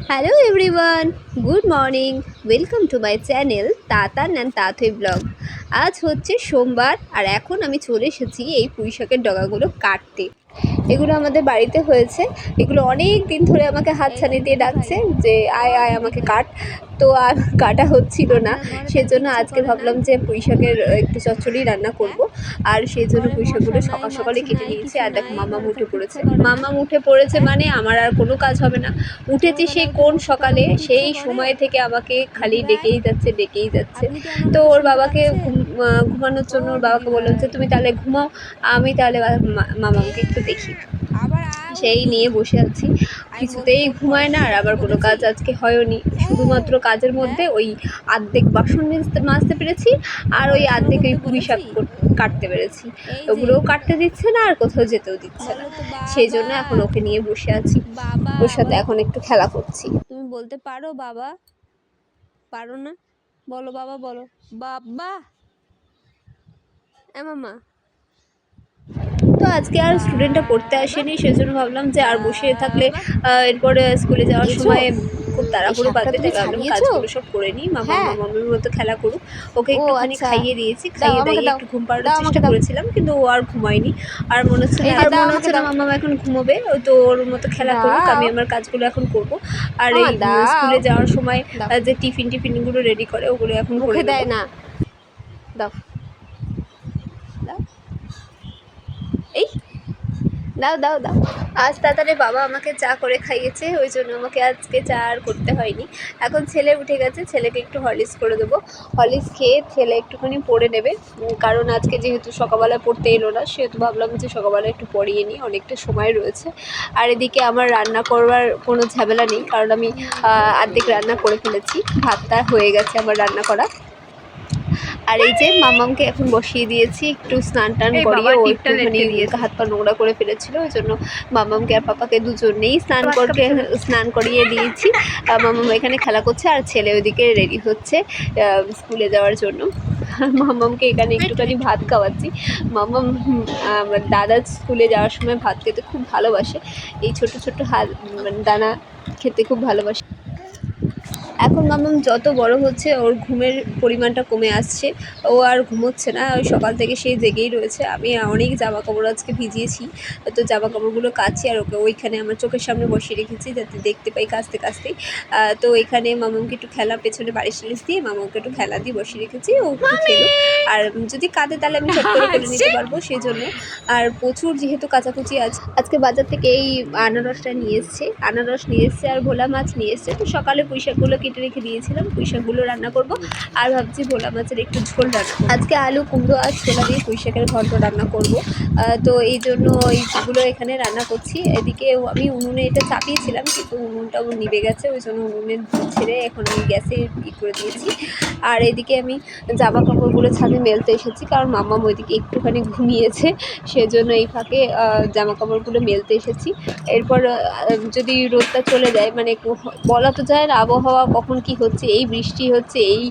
Hello everyone, good morning. Welcome to my channel Tatan and Tathoi blog. আজ হচ্ছে সোমবার আর এখন আমি চলে এসেছি এই পুঁইশাকের ডগাগুলো কাটতে। এগুলো আমাদের বাড়িতে হয়েছে। এগুলো অনেক দিন ধরে আমাকে হাতছানি দিয়ে ডাকছে যে আয় আয় আমাকে কাট, তো আর কাটা হচ্ছিল না। সেজন্য আজকে ভাবলাম যে পুঁইশাকের একটু চচ্চড়ি রান্না করব, আর সেই জন্য পুঁইশাকগুলো সকাল সকালে কেটে নিয়েছি। আর দেখো মাম্মা উঠে পড়েছে, মাম্মা উঠে পড়েছে মানে আমার আর কোনো কাজ হবে না। উঠেছি সেই কোন সকালে, সেই সময় থেকে আমাকে খালি ডেকেই যাচ্ছে। তো ওর বাবাকে ঘুমানোর জন্য ওর বাবাকে বললাম যে তুমি তাহলে ঘুমাও, আমি তাহলে মামাকে একটু দেখি। সেই নিয়ে বসে আছি, কিছুতেই ঘুমায় না। আর আবার কোনো কাজ আজকে হয়নি, শুধুমাত্র কাজের মধ্যে ওই আর্ধেক বাসন মাজতে পেরেছি আর ওই আর্ধেক ওই পুঁইশাক কাটতে পেরেছি। ওগুলোও কাটতে দিচ্ছে না আর কোথাও যেতেও দিচ্ছে না। সেই জন্য এখন ওকে নিয়ে বসে আছি, ওর সাথে এখন একটু খেলা করছি। তুমি বলতে পারো বাবা? পারো না? বলো বাবা, বলো বাবা। মামা, তো আজকে আর স্টুডেন্টটা পড়তে আসেনি, সেজন্য ভাবলাম যে আর বসে থাকলে এরপরে স্কুলে যাওয়ার সময় খুব তাড়াহুড়ো বাঁধবে, তাই ভাবলাম কাজগুলো সব করে নিই। মামার মতো খেলা করুক। ওকে একটুখানি খাইয়ে দিয়েছি, খাইয়ে দিয়ে একটু ঘুম পাড়ানোর চেষ্টা করেছিলাম, কিন্তু ও আর ঘুমায়নি। আর মনে হচ্ছে না মামা এখন ঘুমোবে। তো ওর মতো খেলা করুক, আমি আমার কাজগুলো এখন করব। আর এই স্কুলে যাওয়ার সময় যে টিফিনগুলো রেডি করে ওগুলো এখন করে দেয় না। দাও দাও, এই দাও দাও দাও। আজ তাড়াতাড়ি বাবা আমাকে চা করে খাইয়েছে, ওই জন্য আমাকে আজকে চা আর করতে হয়নি। এখন ছেলে উঠে গেছে, ছেলেকে একটু হরলিক্স করে দেবো। হরলিক্স খেয়ে ছেলে একটুখানি পড়ে নেবে, কারণ আজকে যেহেতু সকালবেলা পড়তে এলো না, সেহেতু ভাবলাম যে সকালবেলা একটু পড়িয়ে নিই, অনেকটা সময় রয়েছে। আর এদিকে আমার রান্না করবার কোনো ঝামেলা নেই, কারণ আমি অর্ধেক রান্না করে ফেলেছি, ভাতটা হয়ে গেছে আমার রান্না করা। আর এই যে মামামকে এখন বসিয়ে দিয়েছি, একটু স্নান টান করিয়ে। ও একটুখানি হাত পা নোংরা করে ফেলেছিল, ওই জন্য মামামকে আর পাপাকে দুজনেই স্নান করিয়ে দিয়েছি। মামাম এখানে খেলা করছে আর ছেলে ওইদিকে রেডি হচ্ছে স্কুলে যাওয়ার জন্য। মামামকে এখানে একটুখানি ভাত খাওয়াচ্ছি। মামাম দাদা স্কুলে যাওয়ার সময় ভাত খেতে খুব ভালোবাসে, এই ছোট ছোট দানা খেতে খুব ভালোবাসে। এখন মামাম যত বড় হচ্ছে ওর ঘুমের পরিমাণটা কমে আসছে, ও আর ঘুমোচ্ছে না, ওই সকাল থেকে সেই জেগেই রয়েছে। আমি অনেক জামা কাপড় আজকে ভিজিয়েছি, তো জামা কাপড়গুলো কাচছি আর ওকে ওইখানে আমার চোখের সামনে বসিয়ে রেখেছি যাতে দেখতে পাই কাচতে কাচতেই। তো এখানে মামামকে একটু খেলা, পেছনে বালিশ টালিশ দিয়ে মামামকে একটু খেলা দিয়ে বসিয়ে রেখেছি, ও একটু খেলো। আর যদি কাঁদে তাহলে আমি চট করে করে নিতে পারবো, সেই জন্য। আর প্রচুর যেহেতু কাচাকুচি আছে, আজকে বাজার থেকে এই আনারসটা নিয়ে এসছে আর ভোলা মাছ নিয়ে এসছে। তো সকালে পুঁইশাকগুলো কেটে রেখে দিয়েছিলাম, পুঁইশাকগুলো রান্না করব। আর ভাবছি ভোলা মাছের একটু ঝোল রান্না করব। আজকে আলু কুমড়ো আর ছোলা দিয়ে পুঁইশাকের ঘন্ট রান্না করব। তো এই জন্য এইগুলো এখানে রান্না করছি। এদিকে আমি উনুনে এটা চাপিয়েছিলাম, কিন্তু উনুনটাও নিভে গেছে, ওই জন্য উনুনে ছেড়ে এখন আমি গ্যাসে করে দিয়েছি। আর এদিকে আমি জামা কাপড়গুলো ছাদে মেলতে এসেছি, কারণ মাম্মাম ওইদিকে একটুখানি ঘুমিয়েছে, সেজন্য এই ফাঁকে জামা কাপড়গুলো মেলতে এসেছি। এরপর যদি রোদটা চলে যায়, মানে বলা তো যায় না আবহাওয়া কখন কি হচ্ছে, এই বৃষ্টি হচ্ছে, এই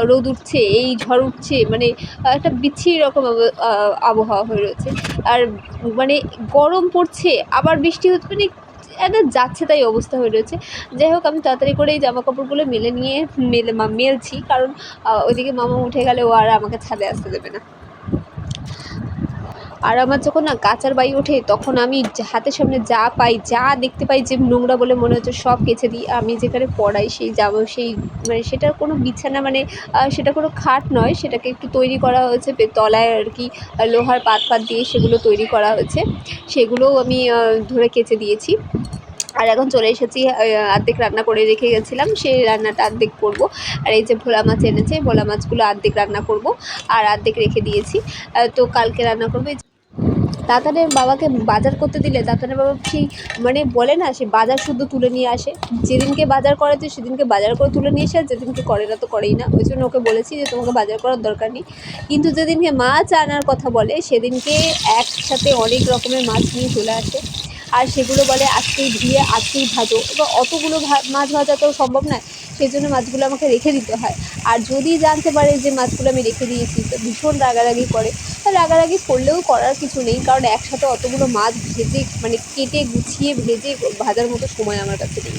রোদ উঠছে, এই ঝড় উঠছে, মানে একটা বিচ্ছিরি রকম আবহাওয়া হয়ে রয়েছে। আর মানে গরম পড়ছে আবার বৃষ্টি হচ্ছে, মানে একটা যাচ্ছে তাই অবস্থা হয়ে রয়েছে। যাই হোক, আমি তাড়াতাড়ি করে এই জামা কাপড়গুলো মেলছি, কারণ ওইদিকে মামা উঠে গেলে ও আর আমাকে ছাদে আসতে দেবে না। আর আমার যখন না কাচার বাই ওঠে, তখন আমি হাতের সামনে যা পাই, যা দেখতে পাই যে নোংরা বলে মনে হচ্ছে সব কেচে দিই। আমি যেখানে পড়াই সেই মানে সেটার কোনো বিছানা, মানে সেটা কোনো খাট নয়, সেটাকে একটু তৈরি করা হয়েছে তলায় আর কি, লোহার পাত দিয়ে সেগুলো তৈরি করা হয়েছে, সেগুলোও আমি ধরে কেচে দিয়েছি। আর এখন চলে এসেছি, অর্ধেক রান্না করে রেখে গেছিলাম, সেই রান্নাটা অর্ধেক করব। আর এই যে ভোলা মাছ এনেছে, ভোলা মাছগুলো অর্ধেক রান্না করব আর অর্ধেক রেখে দিয়েছি। তো কালকে রান্না করবো। দাতানের বাবাকে বাজার করতে দিলে দাতানের বাবা সেই মানে বলে না, সে বাজার শুদ্ধ তুলে নিয়ে আসে। যেদিনকে বাজার করে তো সেদিনকে বাজার করে তুলে নিয়ে আসে, আর যেদিনকে করে না তো করেই না। ওই জন্য ওকে বলেছি যে তোমাকে বাজার করার দরকার নেই। কিন্তু যেদিনকে মাছ আনার কথা বলে সেদিনকে একসাথে অনেক রকমের মাছ নিয়ে চলে আসে, আর সেগুলো বলে আজকেই ধুয়ে আজকেই ভাজো। এবার অতগুলো মাছ ভাজা তো সম্ভব নয়, সেই জন্য মাছগুলো আমাকে রেখে দিতে হয়। আর যদি জানতে পারে যে মাছগুলো আমি রেখে দিয়েছি, তো ভীষণ রাগারাগি করে। রাগারাগি করলেও করার কিছু নেই, কারণ একসাথে অতগুলো মাছ ভেজে, মানে কেটে গুছিয়ে ভেজে ভাজার মতো সময় আমার কাছে নেই।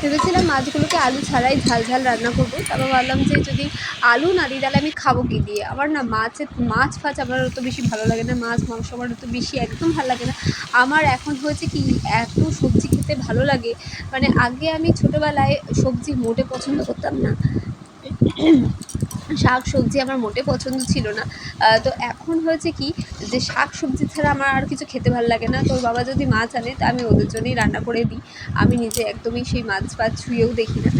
ভেবেছিলাম মাছগুলোকে আলু ছাড়াই ঝাল ঝাল রান্না করবো, তারপর ভাবলাম যে যদি আলু না দিই তাহলে আমি খাবো কী দিয়ে। আমার না মাছ ফাছ আমার অত বেশি ভালো লাগে না, মাছ মাংস আমার অত বেশি একদম ভালো লাগে না। আমার এখন হয়েছে কি, এত সবজি খেতে ভালো লাগে, মানে আগে আমি ছোটোবেলায় সবজি মোটে পছন্দ করতাম না, শাক সবজি আমার মোটে পছন্দ ছিল না। তো এখন হয়েছে কি, যে শাক সবজি ছাড়া আমার আর কিছু খেতে ভালো লাগে না। তো বাবা যদি মাছ আনে তা আমি ওদের জন্যই রান্না করে দিই, আমি নিজে একদমই সেই মাছ ফাছ ছুঁয়েও দেখি না।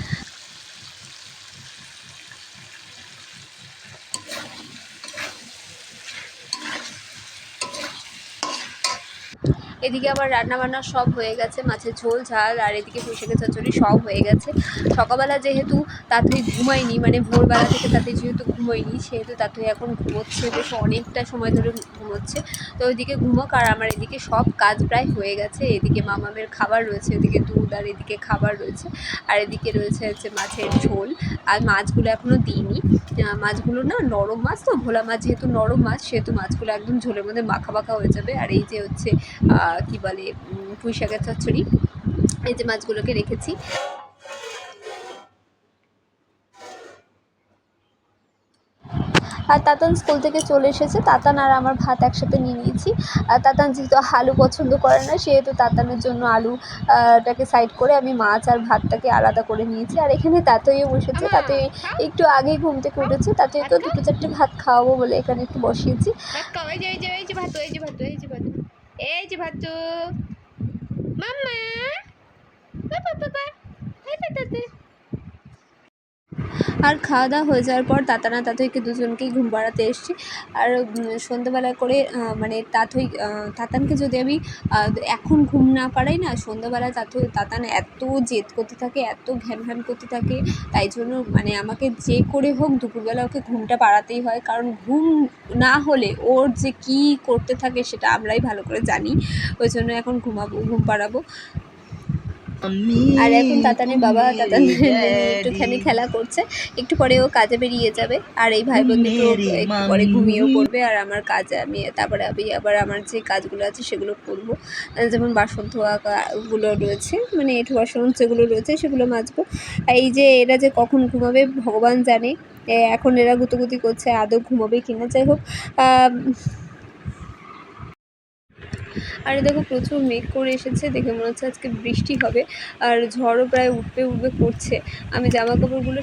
এদিকে আবার রান্নাবান্না সব হয়ে গেছে, মাছের ঝোল ঝাল আর এদিকে পুঁইশাকের চচ্চড়ি সব হয়ে গেছে। সকালবেলা যেহেতু তাড়াতাড়ি ঘুমায়নি, মানে ভোরবেলা থেকে তাড়াতাড়ি যেহেতু ঘুমোয়নি, সেহেতু তাড়াতাড়ি এখন ঘুমোচ্ছে, বেশ অনেকটা সময় ধরে ঘুমোচ্ছে। তো ওইদিকে ঘুমোক, আর আমার এদিকে সব কাজ প্রায় হয়ে গেছে। এদিকে মামামের খাবার রয়েছে, এদিকে দুধ আর এদিকে খাবার রয়েছে, আর এদিকে রয়েছে হচ্ছে মাছের ঝোল। আর মাছগুলো এখনও দিইনি, মাছগুলো না নরম মাছ, তো ভোলা মাছ যেহেতু নরম মাছ, সেহেতু মাছগুলো একদম ঝোলের মধ্যে মাখা মাখা হয়ে যাবে। আর এই যে হচ্ছে কী বলে, পুঁই শাকের চচ্চড়ি, এই যে মাছগুলোকে রেখেছি। আর তাতান স্কুল থেকে চলে এসেছে, তাতান আর আমার ভাত একসাথে নিয়ে নিয়েছি। আর তাতান যেহেতু আলু পছন্দ করে না, সেহেতু তাতানের জন্য আলুটাকে সাইড করে আমি মাছ আর ভাতটাকে আলাদা করে নিয়েছি। আর এখানে তাতইও বসেছে, তাতই একটু আগেই ঘুম থেকে উঠেছে, তাতইকে দুটো চারটে ভাত খাওয়াবো বলে এখানে একটু বসিয়েছি। আর খাওয়া দাওয়া হয়ে যাওয়ার পর তাতানা তাতইকে দুজনকেই ঘুম পাড়াতে এসেছি। আর সন্ধ্যাবেলা করে মানে তাতানকে যদি আমি এখন ঘুম না পাড়াই না, সন্ধ্যাবেলায় তাতান এত জেদ করতে থাকে, এত ঘ্যান ঘ্যান করতে থাকে, তাই জন্য মানে আমাকে যে করে হোক দুপুরবেলা ওকে ঘুমটা পাড়াতেই হয়, কারণ ঘুম না হলে ওর যে কী করতে থাকে সেটা আমরাই ভালো করে জানি। ওই জন্য এখন ঘুম পাড়াবো। আর এখন তাতানের বাবা তাতান একটুখানি খেলা করছে, একটু পরে ও কাজে বেরিয়ে যাবে। আর এই ভাই বোন দুটো একটু পরে ঘুমিয়েও পড়বে, আর আমার কাজ তারপরে আমি আবার আমার যে কাজগুলো আছে সেগুলো করবো, যেমন বাসন ধোয়াগুলো রয়েছে, মানে এঁঠো বাসন যেগুলো রয়েছে সেগুলো মাজবো। এই যে এরা যে কখন ঘুমাবে ভগবান জানে, এখন এরা গুতোগুতি করছে আদৌ ঘুমাবে কিনা। যাই হোক, আর দেখো প্রচুর মেঘ করে এসেছে, দেখে মনে হচ্ছে আজকে বৃষ্টি হবে, আর ঝড়ও প্রায় উঠবে করছে। আমি জামা কাপড়গুলো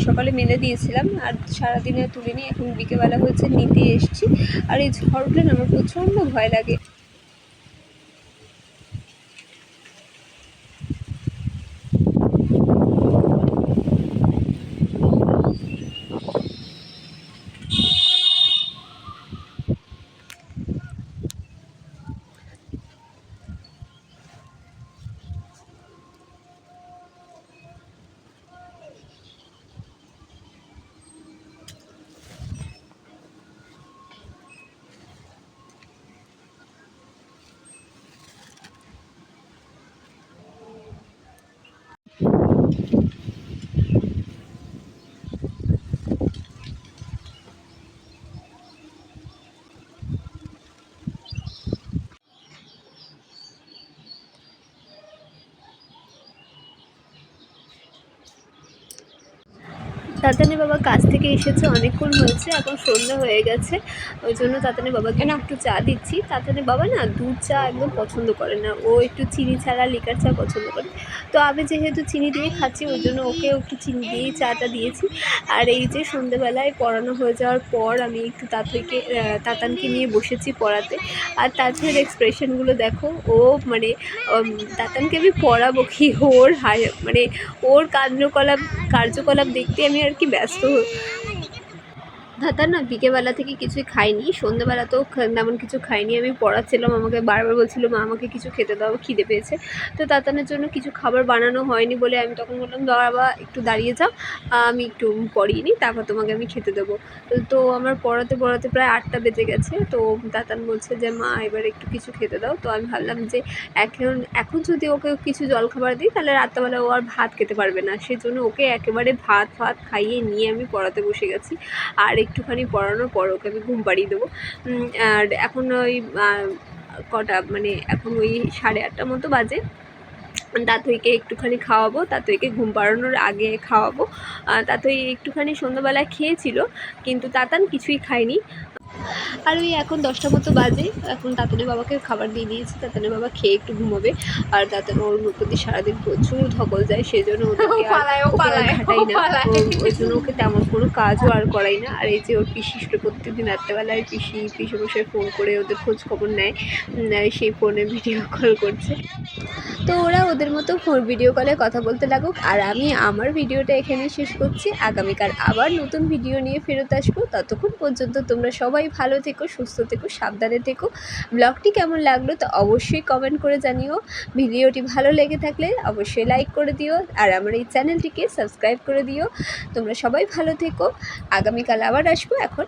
সকালে মেলে দিয়েছিলাম, আর সারাদিনে তুলিনি, এখন বিকেলবেলা হয়েছে নিতে এসেছি। আর এই ঝড় উঠলে না আমার প্রচণ্ড ভয় লাগে। তাতানের বাবা কাজ থেকে এসেছে, অনেকক্ষণ হয়েছে, এখন সন্ধ্যা হয়ে গেছে, ওই জন্য তাতানের বাবাকে না একটু চা দিচ্ছি। তাতানের বাবা না দুধ চা একদম পছন্দ করে না, ও একটু চিনি ছাড়া লিকার চা পছন্দ করে। তো আমি যেহেতু চিনি দিয়ে খাচ্ছি, ওই জন্য ওকেও একটু চিনি দিয়েই চাটা দিয়েছি। আর এই যে সন্ধ্যেবেলায় পড়ানো হয়ে যাওয়ার পর আমি একটু তাতানকে নিয়ে বসেছি পড়াতে। আর তাজের এক্সপ্রেশনগুলো দেখো, ও মানে তাতানকে আমি পড়াবো কি, মানে ওর কার্যকলাপ দেখতে আমি আর কি ব্যস্ত। তাতান না বিকেলবেলা থেকে কিছুই খায়নি, সন্ধ্যেবেলাতেও তেমন কিছু খায়নি। আমি পড়াচ্ছিলাম, আমাকে বারবার বলছিল মা আমাকে কিছু খেতে দাও, খিদে পেয়েছে। তো তাতানের জন্য কিছু খাবার বানানো হয়নি বলে আমি তখন বললাম বাবা একটু দাঁড়িয়ে যাও, আমি একটু পড়িয়ে নিই, তারপর তোমাকে আমি খেতে দেবো। তো আমার পড়াতে প্রায় 8টা বেজে গেছে। তো তাতান বলছে যে মা এবার একটু কিছু খেতে দাও। তো আমি ভাবলাম যে এখন যদি ওকে কিছু জলখাবার দিই তাহলে রাত্রেবেলা ও আর ভাত খেতে পারবে না, সেজন্য ওকে একেবারে ভাত খাইয়ে নিয়ে আমি পড়াতে বসে গেছি। আর একটুখানি পড়ানোর পর ওকে আমি ঘুম পাড়িয়ে দেবো। আর এখন ওই কটা মানে এখন ওই 8:30 মতো বাজে। তাতইকে একটুখানি খাওয়াবো, তাতইকে ঘুম পাড়ানোর আগে খাওয়াবো। তাতই একটুখানি সন্ধ্যাবেলায় খেয়েছিল, কিন্তু তাতান কিছুই খায়নি। আর ওই এখন 10টা মতো বাজে, এখন তাতানের বাবাকে খাবার দিয়ে দিয়েছি, তাতানের বাবা খেয়ে একটু ঘুমোবে। আর তাতান ওর প্রতি সারাদিন প্রচুর ধকল যায়, সেই জন্য ওদেরকে আর ঘাটাই না, ওই জন্য ওকে তেমন কোনো কাজও আর করাই না। আর এই যে ওর পিসি প্রত্যেকদিন রাত্রেবেলায় পিসে ফোন করে ওদের খোঁজ খবর নেয়, সেই ফোনে ভিডিও কল করছে। তো ওরা ওদের মতো ভিডিও কলে কথা বলতে লাগুক, আর আমি আমার ভিডিওটা এখানে শেষ করছি। আগামীকাল আবার নতুন ভিডিও নিয়ে ফেরত আসবো। ততক্ষণ পর্যন্ত তোমরা সবাই ভালো থেকো, সুস্থ থেকো, সাবধানে থেকো। ব্লগটি কেমন লাগলো তো অবশ্যই কমেন্ট করে জানিও। ভিডিওটি ভালো লেগে থাকলে অবশ্যই লাইক করে দিও, আর আমার এই চ্যানেলটিকে সাবস্ক্রাইব করে দিও। তোমরা সবাই ভালো থেকো। আগামীকাল আবার আসবো। এখন